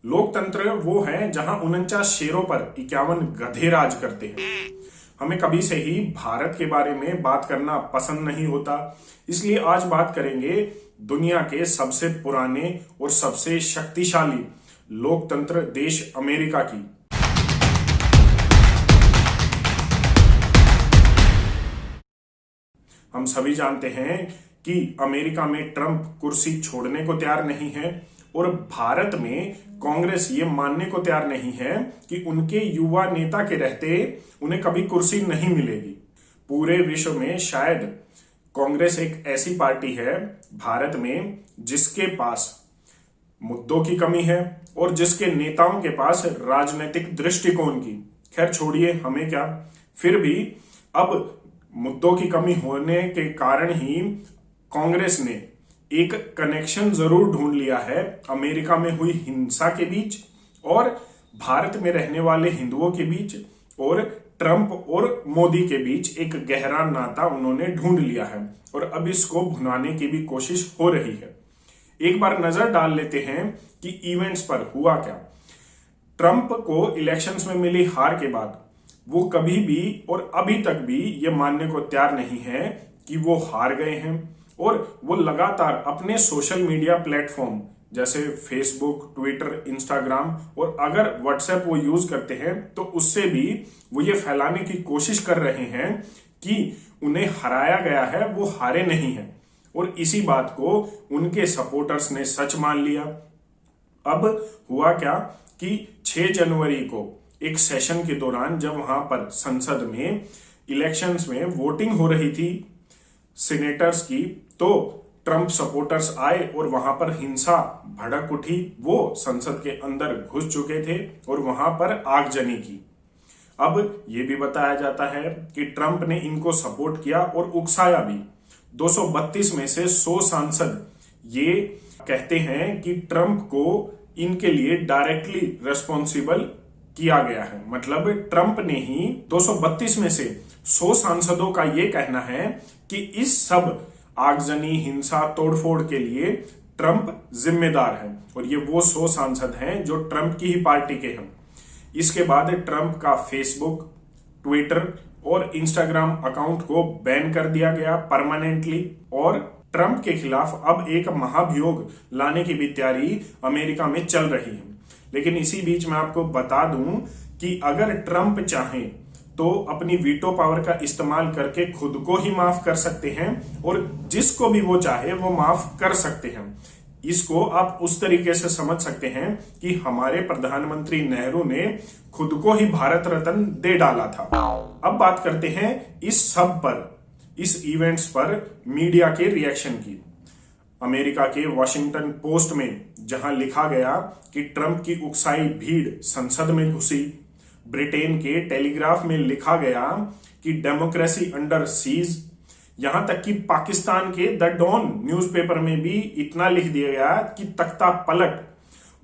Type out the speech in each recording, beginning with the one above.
लोकतंत्र वो है जहां 49 शेरों पर 51 गधे राज करते हैं। हमें कभी से ही भारत के बारे में बात करना पसंद नहीं होता, इसलिए आज बात करेंगे दुनिया के सबसे पुराने और सबसे शक्तिशाली लोकतंत्र देश अमेरिका की। हम सभी जानते हैं कि अमेरिका में ट्रंप कुर्सी छोड़ने को तैयार नहीं है और भारत में कांग्रेस ये मानने को तैयार नहीं है कि उनके युवा नेता के रहते उन्हें कभी कुर्सी नहीं मिलेगी। पूरे विश्व में शायद कांग्रेस एक ऐसी पार्टी है भारत में जिसके पास मुद्दों की कमी है और जिसके नेताओं के पास राजनीतिक दृष्टिकोण की। खैर छोड़िए, हमें क्या, फिर भी अब मुद्दों की कमी होने के कारण ही कांग्रेस ने एक कनेक्शन जरूर ढूंढ लिया है अमेरिका में हुई हिंसा के बीच और भारत में रहने वाले हिंदुओं के बीच और ट्रंप और मोदी के बीच एक गहरा नाता उन्होंने ढूंढ लिया है और अब इसको भुनाने की भी कोशिश हो रही है। एक बार नजर डाल लेते हैं कि इवेंट्स पर हुआ क्या। ट्रंप को इलेक्शंस में मिली हार के बाद वो कभी भी और अभी तक भी ये मानने को तैयार नहीं है कि वो हार गए हैं और वो लगातार अपने सोशल मीडिया प्लेटफॉर्म जैसे फेसबुक, ट्विटर, इंस्टाग्राम और अगर व्हाट्सएप वो यूज करते हैं तो उससे भी वो ये फैलाने की कोशिश कर रहे हैं कि उन्हें हराया गया है, वो हारे नहीं हैं। और इसी बात को उनके सपोर्टर्स ने सच मान लिया। अब हुआ क्या कि 6 जनवरी को एक सेशन के दौरान जब वहां पर संसद में इलेक्शंस में वोटिंग हो रही थी सीनेटर्स की, तो ट्रंप सपोर्टर्स आए और वहां पर हिंसा भड़क उठी। वो संसद के अंदर घुस चुके थे और वहां पर आगजनी की। अब ये भी बताया जाता है कि ट्रंप ने इनको सपोर्ट किया और उकसाया भी। 232 में से 100 सांसद ये कहते हैं कि ट्रंप को इनके लिए डायरेक्टली रेस्पॉन्सिबल किया गया है। मतलब ट्रंप ने ही 232 में से 100 सांसदों का यह कहना है कि इस सब आगजनी, हिंसा, तोड़फोड़ के लिए ट्रंप जिम्मेदार है और ये वो 100 सांसद हैं जो ट्रंप की ही पार्टी के हैं। इसके बाद ट्रंप का फेसबुक, ट्विटर और इंस्टाग्राम अकाउंट को बैन कर दिया गया परमानेंटली और ट्रंप के खिलाफ अब एक महाभियोग लाने की भी तैयारी अमेरिका में चल रही है। लेकिन इसी बीच मैं आपको बता दूं कि अगर ट्रंप चाहें तो अपनी वीटो पावर का इस्तेमाल करके खुद को ही माफ कर सकते हैं और जिसको भी वो चाहे वो माफ कर सकते हैं। इसको आप उस तरीके से समझ सकते हैं कि हमारे प्रधानमंत्री नेहरू ने खुद को ही भारत रत्न दे डाला था। अब बात करते हैं इस सब पर, इस इवेंट्स पर मीडिया के रिएक्शन की। अमेरिका के वॉशिंगटन पोस्ट में जहां लिखा गया कि ट्रंप की उकसाई भीड़ संसद में घुसी, ब्रिटेन के टेलीग्राफ में लिखा गया कि डेमोक्रेसी अंडर सीज, यहां तक कि पाकिस्तान के द डॉन न्यूज़पेपर में भी इतना लिख दिया गया कि तख्ता पलट।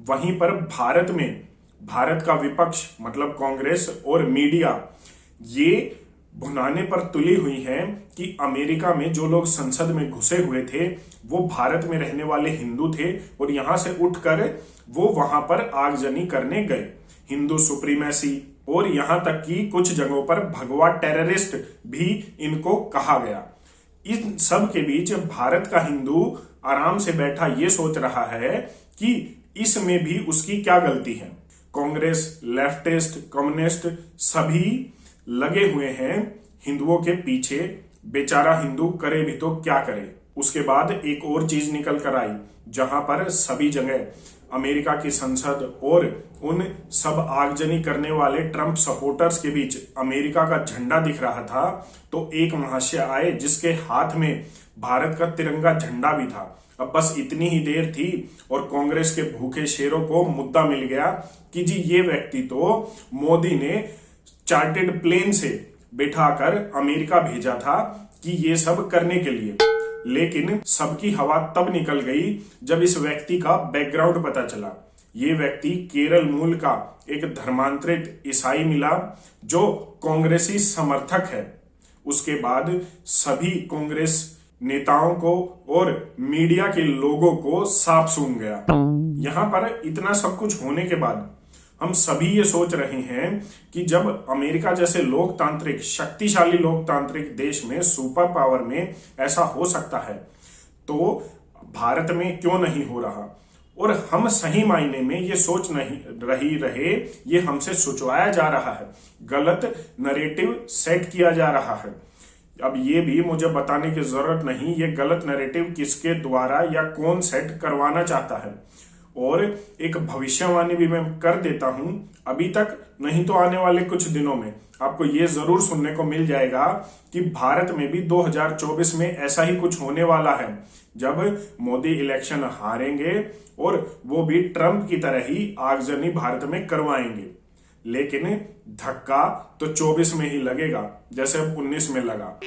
वहीं पर भारत में भारत का विपक्ष मतलब कांग्रेस और मीडिया ये भुनाने पर तुली हुई है कि अमेरिका में जो लोग संसद में घुसे हुए थे वो भारत में रहने वाले हिंदू थे और यहां से उठकर वो वहां पर आगजनी करने गए। हिंदू सुप्रीमेसी और यहां तक कि कुछ जगहों पर भगवा टेररिस्ट भी इनको कहा गया। इन सब के बीच भारत का हिंदू आराम से बैठा ये सोच रहा है कि इसमें भी उसकी क्या गलती है। कांग्रेस, लेफ्टिस्ट, कम्युनिस्ट सभी लगे हुए हैं हिंदुओं के पीछे। बेचारा हिंदू करे भी तो क्या करे। उसके बाद एक और चीज निकल कर आई जहां पर सभी जगह अमेरिका की संसद और उन सब आगजनी करने वाले ट्रंप सपोर्टर्स के बीच अमेरिका का झंडा दिख रहा था। तो एक महाशय आए जिसके हाथ में भारत का तिरंगा झंडा भी था। अब बस इतनी ही देर थी और कांग्रेस के भूखे शेरों को मुद्दा मिल गया कि जी ये व्यक्ति तो मोदी ने चार्टेड प्लेन से बिठाकर अमेरिका भेजा था कि ये सब करने के लिए। लेकिन सबकी हवा तब निकल गई जब इस व्यक्ति का बैकग्राउंड पता चला। ये व्यक्ति केरल मूल का एक धर्मांतरित ईसाई मिला जो कांग्रेसी समर्थक है। उसके बाद सभी कांग्रेस नेताओं को और मीडिया के लोगों को साफ सूंघ गया। यहां पर इतना सब कुछ होने के बाद हम सभी ये सोच रहे हैं कि जब अमेरिका जैसे लोकतांत्रिक, शक्तिशाली लोकतांत्रिक देश में, सुपर पावर में ऐसा हो सकता है, तो भारत में क्यों नहीं हो रहा। और हम सही मायने में ये सोच नहीं रहे, ये हमसे सोचवाया जा रहा है, गलत नैरेटिव सेट किया जा रहा है। अब ये भी मुझे बताने की जरूरत नहीं ये गलत नैरेटिव किसके द्वारा या कौन सेट करवाना चाहता है। और एक भविष्यवाणी भी मैं कर देता हूं, अभी तक नहीं तो आने वाले कुछ दिनों में आपको ये जरूर सुनने को मिल जाएगा कि भारत में भी 2024 में ऐसा ही कुछ होने वाला है, जब मोदी इलेक्शन हारेंगे और वो भी ट्रंप की तरह ही आगजनी भारत में करवाएंगे। लेकिन धक्का तो 24 में ही लगेगा, जैसे अब 19 में लगा।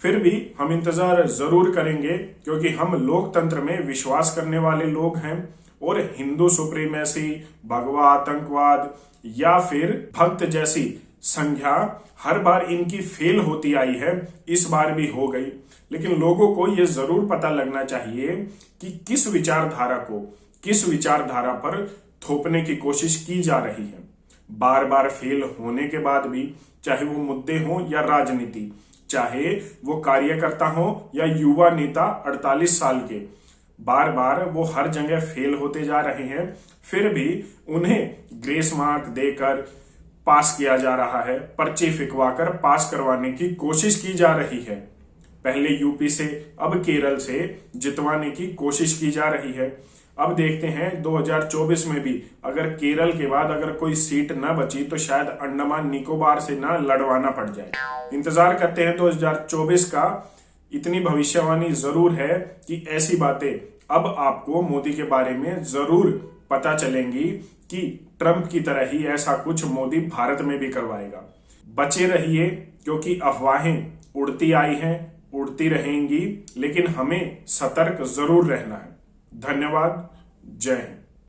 फिर भी हम इंतजार जरूर करेंगे, क्योंकि हम लोकतंत्र में विश्वास करने वाले लोग हैं और हिंदू सुप्रीमेसी, भगवा आतंकवाद या फिर भक्त जैसी संज्ञा हर बार इनकी फेल होती आई है, इस बार भी हो गई। लेकिन लोगों को यह जरूर पता लगना चाहिए कि किस विचारधारा पर थोपने की कोशिश की जा रही है। बार बार फेल होने के बाद भी, चाहे वो मुद्दे हों या राजनीति, चाहे वो कार्यकर्ता हो या युवा नेता 48 साल के, बार बार वो हर जगह फेल होते जा रहे हैं। फिर भी उन्हें ग्रेस मार्क देकर पास किया जा रहा है, पर्चे फिकवाकर पास करवाने की कोशिश की जा रही है। पहले यूपी से, अब केरल से जितवाने की कोशिश की जा रही है। अब देखते हैं 2024 में भी अगर केरल के बाद अगर कोई सीट ना बची तो शायद अंडमान निकोबार से ना लड़वाना पड़ जाए। इंतजार करते हैं 2024 का। इतनी भविष्यवाणी जरूर है कि ऐसी बातें अब आपको मोदी के बारे में जरूर पता चलेंगी कि ट्रंप की तरह ही ऐसा कुछ मोदी भारत में भी करवाएगा। बचे रहिए, क्योंकि अफवाहें उड़ती आई हैं, उड़ती रहेंगी, लेकिन हमें सतर्क जरूर रहना है। धन्यवाद। जय हिंद।